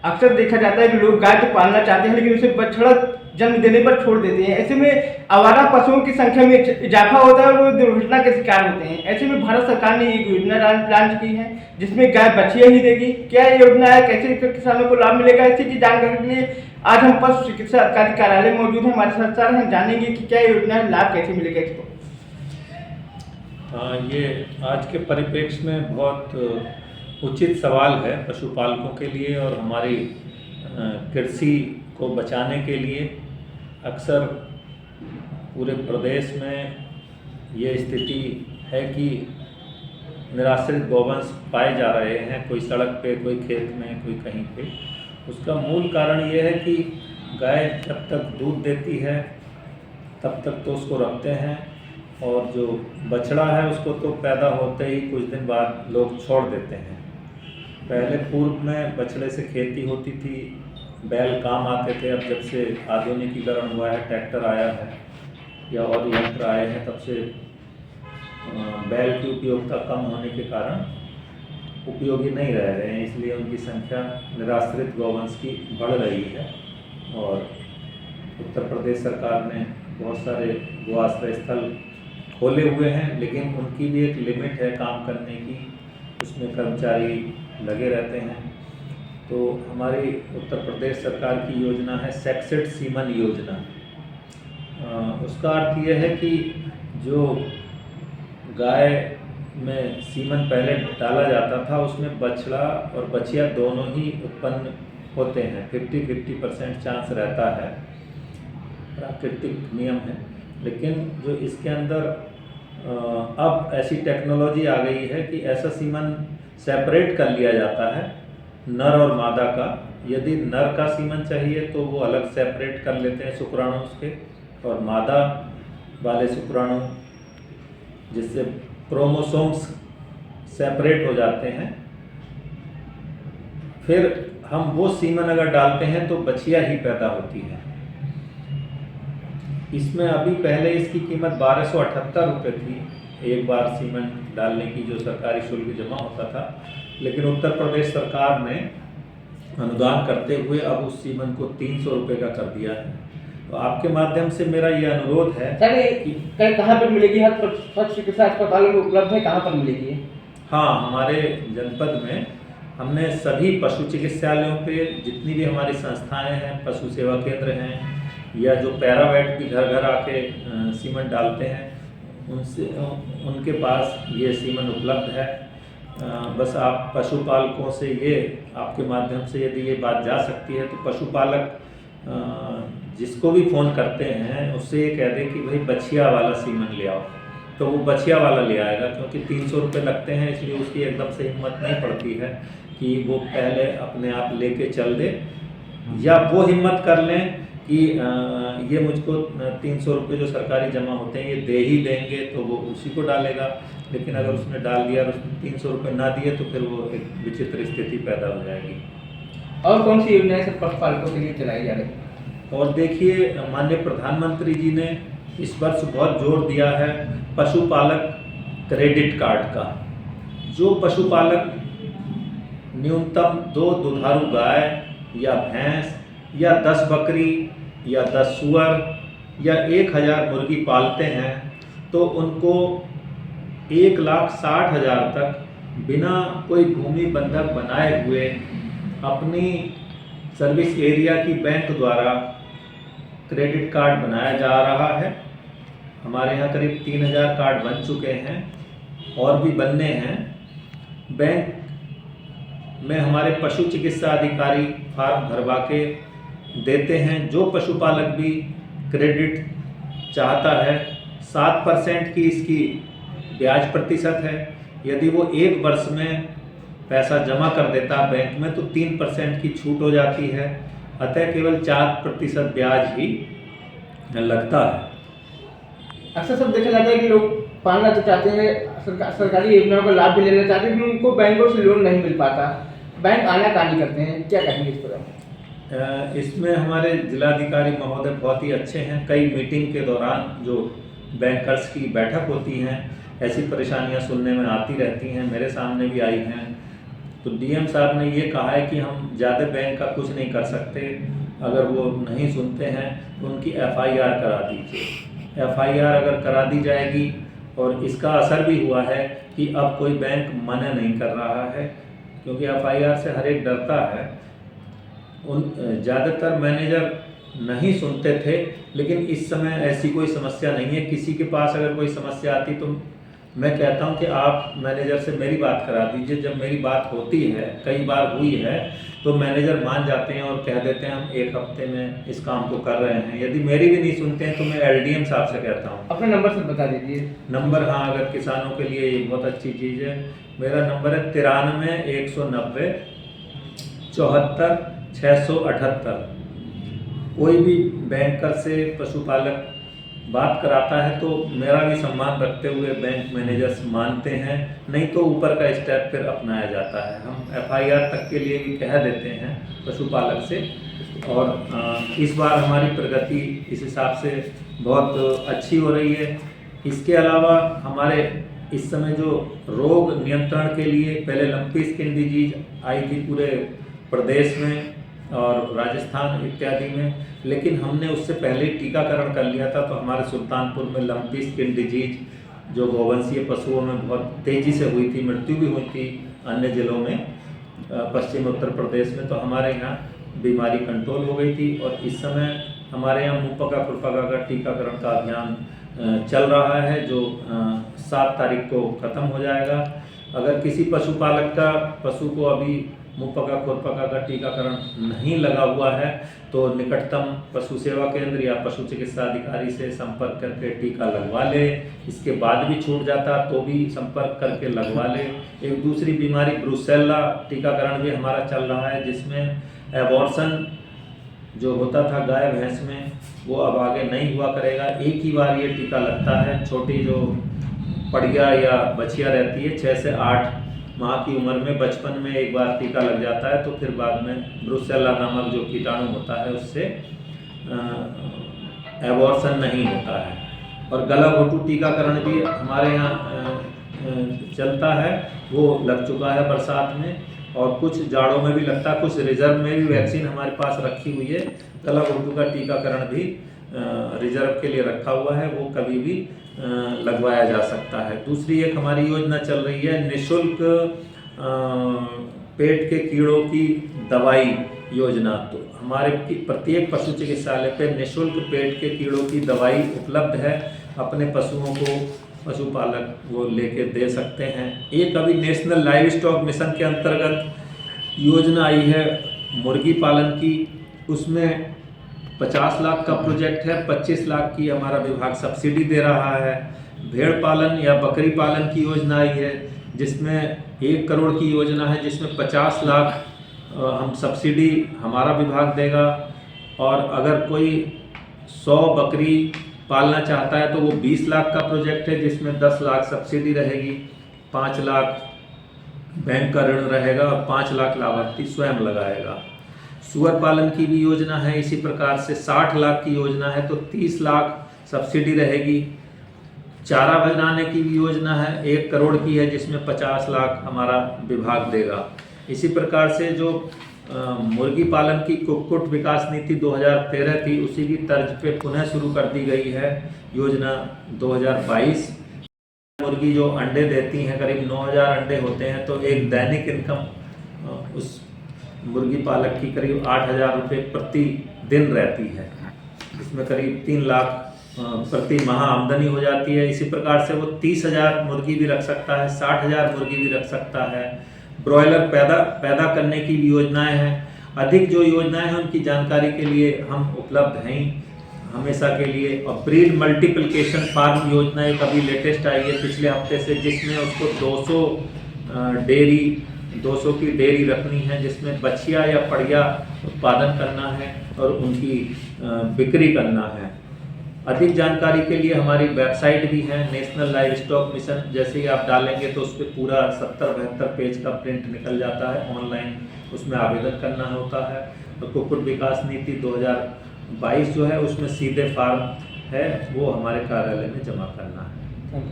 अक्सर देखा जाता है कि लोग गाय तो पालना चाहते हैं लेकिन उसे बछड़ा जन्म देने पर छोड़ देते हैं। ऐसे में आवारा पशुओं की संख्या में इजाफा होता है और वो दुर्घटना के शिकार होते हैं। ऐसे में भारत सरकार ने एक योजना लॉन्च की है जिसमें गाय बछिया ही देगी। क्या ये योजना है, कैसे इससे किसानों को लाभ मिलेगा, इसी की जानकारी के लिए आज हम पशु चिकित्सा अधिकारी कार्यालय मौजूद हैं। हमारे साथ सर हम जानेंगे कि क्या ये योजना है, लाभ कैसे मिलेगा इसको। हाँ, ये आज के परिप्रेक्ष्य में बहुत उचित सवाल है पशुपालकों के लिए और हमारी कृषि को बचाने के लिए। अक्सर पूरे प्रदेश में ये स्थिति है कि निराश्रित गौवंश पाए जा रहे हैं, कोई सड़क पे, कोई खेत में, कोई कहीं पे। उसका मूल कारण ये है कि गाय जब तक दूध देती है तब तक तो उसको रखते हैं और जो बछड़ा है उसको तो पैदा होते ही कुछ दिन बाद लोग छोड़ देते हैं। पहले पूर्व में बछड़े से खेती होती थी, बैल काम आते थे। अब जब से आधुनिकीकरण हुआ है, ट्रैक्टर आया है या और यंत्र आए हैं, तब से बैल की उपयोगिता कम होने के कारण उपयोगी नहीं रह रहे हैं, इसलिए उनकी संख्या निराश्रित गौवंश की बढ़ रही है। और उत्तर प्रदेश सरकार ने बहुत सारे गो आश्रय स्थल खोले हुए हैं, लेकिन उनकी भी एक लिमिट है काम करने की, उसमें कर्मचारी लगे रहते हैं। तो हमारी उत्तर प्रदेश सरकार की योजना है सेक्सेड सीमन योजना। उसका अर्थ ये है कि जो गाय में सीमन पहले डाला जाता था उसमें बछड़ा और बछिया दोनों ही उत्पन्न होते हैं। 50-50% चांस रहता है, प्राकृतिक नियम है। लेकिन जो इसके अंदर अब ऐसी टेक्नोलॉजी आ गई है कि ऐसा सीमन सेपरेट कर लिया जाता है नर और मादा का। यदि नर का सीमन चाहिए तो वो अलग सेपरेट कर लेते हैं शुक्राणु उसके, और मादा वाले शुक्राणु जिससे क्रोमोसोम्स सेपरेट हो जाते हैं, फिर हम वो सीमन अगर डालते हैं तो बछिया ही पैदा होती है। इसमें अभी पहले इसकी कीमत 1278 रुपये थी एक बार सीमन डालने की, जो सरकारी शुल्क जमा होता था। लेकिन उत्तर प्रदेश सरकार ने अनुदान करते हुए अब उस सीमन को 300 रुपये का कर दिया है। तो आपके माध्यम से मेरा ये अनुरोध है कि कहाँ पर मिलेगी, हर पशु चिकित्सा अस्पतालों में उपलब्ध है, कहाँ पर मिलेगी? हाँ, हमारे जनपद में हमने सभी पशु चिकित्सालयों पे जितनी भी हमारी संस्थाएं हैं, पशु सेवा केंद्र हैं या जो पैरावेट भी घर घर आके सीमन डालते हैं, उनके पास ये सीमन उपलब्ध है। बस आप पशुपालकों से ये आपके माध्यम से यदि ये बात जा सकती है तो पशुपालक जिसको भी फ़ोन करते हैं उससे ये कह दें कि भाई बछिया वाला सीमन ले आओ, तो वो बछिया वाला ले आएगा। क्योंकि 300 रुपये लगते हैं, इसलिए उसकी एकदम से हिम्मत नहीं पड़ती है कि वो पहले अपने आप लेके चल दे, या वो हिम्मत कर लें कि ये मुझको 300 रुपये जो सरकारी जमा होते हैं ये दे ही देंगे, तो वो उसी को डालेगा। लेकिन अगर उसने डाल दिया और उसने 300 रुपये ना दिए तो फिर वो एक विचित्र स्थिति पैदा हो जाएगी। और कौन सी योजनाएं सब पशुपालकों के लिए चलाई जा रही है? और देखिए, माननीय प्रधानमंत्री जी ने इस वर्ष बहुत जोर दिया है पशुपालक क्रेडिट कार्ड का। जो पशुपालक न्यूनतम 2 दुधारू गाय या भैंस या 10 बकरी या 10 सूअर या 1000 मुर्गी पालते हैं तो उनको 1,60,000 तक बिना कोई भूमि बंधक बनाए हुए अपनी सर्विस एरिया की बैंक द्वारा क्रेडिट कार्ड बनाया जा रहा है। हमारे यहाँ करीब 3000 कार्ड बन चुके हैं और भी बनने हैं। बैंक में हमारे पशु चिकित्सा अधिकारी फार्म भरवा के देते हैं। जो पशुपालक भी क्रेडिट चाहता है, 7% की इसकी ब्याज प्रतिशत है। यदि वो 1 वर्ष में पैसा जमा कर देता है बैंक में तो 3% की छूट हो जाती है। अतः केवल 4% ब्याज ही लगता है। अक्सर सब देखा जाता है कि लोग पालना तो चाहते हैं, सरकारी योजनाओं का लाभ भी लेना चाहते हैं, लेकिन उनको बैंकों से लोन नहीं मिल पाता, बैंक आनाकानी करते हैं। क्या कहेंगे इस पर? इसमें हमारे जिलाधिकारी महोदय बहुत ही अच्छे हैं। कई मीटिंग के दौरान जो बैंकर्स की बैठक होती हैं, ऐसी परेशानियां सुनने में आती रहती हैं, मेरे सामने भी आई हैं। तो डीएम साहब ने ये कहा है कि हम ज़्यादा बैंक का कुछ नहीं कर सकते, अगर वो नहीं सुनते हैं तो उनकी एफआईआर करा दीजिए। एफआईआर अगर करा दी जाएगी और इसका असर भी हुआ है कि अब कोई बैंक मना नहीं कर रहा है, क्योंकि एफआईआर से हर एक डरता है। उन ज़्यादातर मैनेजर नहीं सुनते थे, लेकिन इस समय ऐसी कोई समस्या नहीं है। किसी के पास अगर कोई समस्या आती तो मैं कहता हूं कि आप मैनेजर से मेरी बात करा दीजिए। जब मेरी बात होती है, कई बार हुई है, तो मैनेजर मान जाते हैं और कह देते हैं हम 1 हफ्ते में इस काम को कर रहे हैं। यदि मेरी भी नहीं सुनते हैं तो मैं एलडीएम साहब से कहता हूँ। अपना नंबर सर बता दीजिए। नंबर, हाँ, अगर किसानों के लिए ये बहुत अच्छी चीज़ है। मेरा नंबर है 93 190 74 678। कोई भी बैंकर से पशुपालक बात कराता है तो मेरा भी सम्मान रखते हुए बैंक मैनेजर्स मानते हैं, नहीं तो ऊपर का स्टेप फिर अपनाया जाता है। हम एफआईआर तक के लिए भी कह देते हैं पशुपालक से। और इस बार हमारी प्रगति इस हिसाब से बहुत अच्छी हो रही है। इसके अलावा हमारे इस समय जो रोग नियंत्रण के लिए पहले लंपी स्किन डिजीज आई थी पूरे प्रदेश में और राजस्थान इत्यादि में, लेकिन हमने उससे पहले ही टीकाकरण कर लिया था। तो हमारे सुल्तानपुर में लंपी स्किन डिजीज जो गौवंशीय पशुओं में बहुत तेज़ी से हुई थी, मृत्यु भी हुई थी अन्य जिलों में, पश्चिम उत्तर प्रदेश में, तो हमारे यहाँ बीमारी कंट्रोल हो गई थी। और इस समय हमारे यहाँ मुहपका खुरपका का टीकाकरण का अभियान चल रहा है, जो 7 तारीख को ख़त्म हो जाएगा। अगर किसी पशुपालक का पशु को अभी मुहपका खुरपका का टीकाकरण नहीं लगा हुआ है तो निकटतम पशु सेवा केंद्र या पशु चिकित्सा अधिकारी से संपर्क करके टीका लगवा ले। इसके बाद भी छूट जाता तो भी संपर्क करके लगवा ले। एक दूसरी बीमारी ब्रूसेल्ला टीकाकरण भी हमारा चल रहा है, जिसमें एबॉर्शन जो होता था गाय भैंस में, वो अब आगे नहीं हुआ करेगा। एक ही बार ये टीका लगता है। छोटी जो पड़िया या बछिया रहती है 6 से 8 माह की उम्र में, बचपन में एक बार टीका लग जाता है, तो फिर बाद में ब्रूसेल्ला नामक जो कीटाणु होता है उससे एबॉर्शन नहीं होता है। और गला घोटू टीकाकरण भी हमारे यहाँ चलता है, वो लग चुका है बरसात में, और कुछ जाड़ों में भी लगता है। कुछ रिजर्व में भी वैक्सीन हमारे पास रखी हुई है। गला घोटू का टीकाकरण भी रिजर्व के लिए रखा हुआ है, वो कभी भी लगवाया जा सकता है। दूसरी एक हमारी योजना चल रही है निःशुल्क पेट के कीड़ों की दवाई योजना। तो हमारे प्रत्येक पशु चिकित्सालय पे निःशुल्क पेट के कीड़ों की दवाई उपलब्ध है। अपने पशुओं को पशुपालक वो लेके दे सकते हैं। एक अभी नेशनल लाइव स्टॉक मिशन के अंतर्गत योजना आई है मुर्गी पालन की, उसमें 50 लाख का प्रोजेक्ट है, 25 लाख की हमारा विभाग सब्सिडी दे रहा है। भेड़ पालन या बकरी पालन की योजना आई है, जिसमें 1 करोड़ की योजना है, जिसमें 50 लाख हम सब्सिडी हमारा विभाग देगा। और अगर कोई 100 बकरी पालना चाहता है तो वो 20 लाख का प्रोजेक्ट है, जिसमें 10 लाख सब्सिडी रहेगी, 5 लाख बैंक का ऋण रहेगा और 5 लाख लाभार्थी स्वयं लगाएगा। सुअर पालन की भी योजना है इसी प्रकार से, 60 लाख की योजना है तो 30 लाख सब्सिडी रहेगी। चारा बनाने की भी योजना है 1 करोड़ की है, जिसमें 50 लाख हमारा विभाग देगा। इसी प्रकार से जो मुर्गी पालन की कुक्कुट विकास नीति 2013 थी, उसी की तर्ज पे पुनः शुरू कर दी गई है योजना 2022। मुर्गी जो अंडे देती हैं, करीब 9000 अंडे होते हैं, तो एक दैनिक इनकम उस मुर्गी पालक की करीब 8000 रुपये प्रति दिन रहती है, इसमें करीब 3 लाख प्रति माह आमदनी हो जाती है। इसी प्रकार से वो 30,000 मुर्गी भी रख सकता है, 60,000 मुर्गी भी रख सकता है। ब्रॉयलर पैदा करने की भी योजनाएं हैं। अधिक जो योजनाएं हैं उनकी जानकारी के लिए हम उपलब्ध हैं हमेशा के लिए। और ब्रीड मल्टीप्लिकेशन फार्म योजना एक अभी लेटेस्ट आई है पिछले हफ्ते से, जिसमें उसको 200 की डेयरी रखनी है, जिसमें बछिया या पड़िया उत्पादन करना है और उनकी बिक्री करना है। अधिक जानकारी के लिए हमारी वेबसाइट भी है नेशनल लाइव स्टॉक मिशन। जैसे ही आप डालेंगे तो उस पर पूरा 70-72 पेज का प्रिंट निकल जाता है, ऑनलाइन उसमें आवेदन करना होता है। तो कुक्कुट विकास नीति 2022 जो है उसमें सीधे फॉर्म है, वो हमारे कार्यालय में जमा करना है।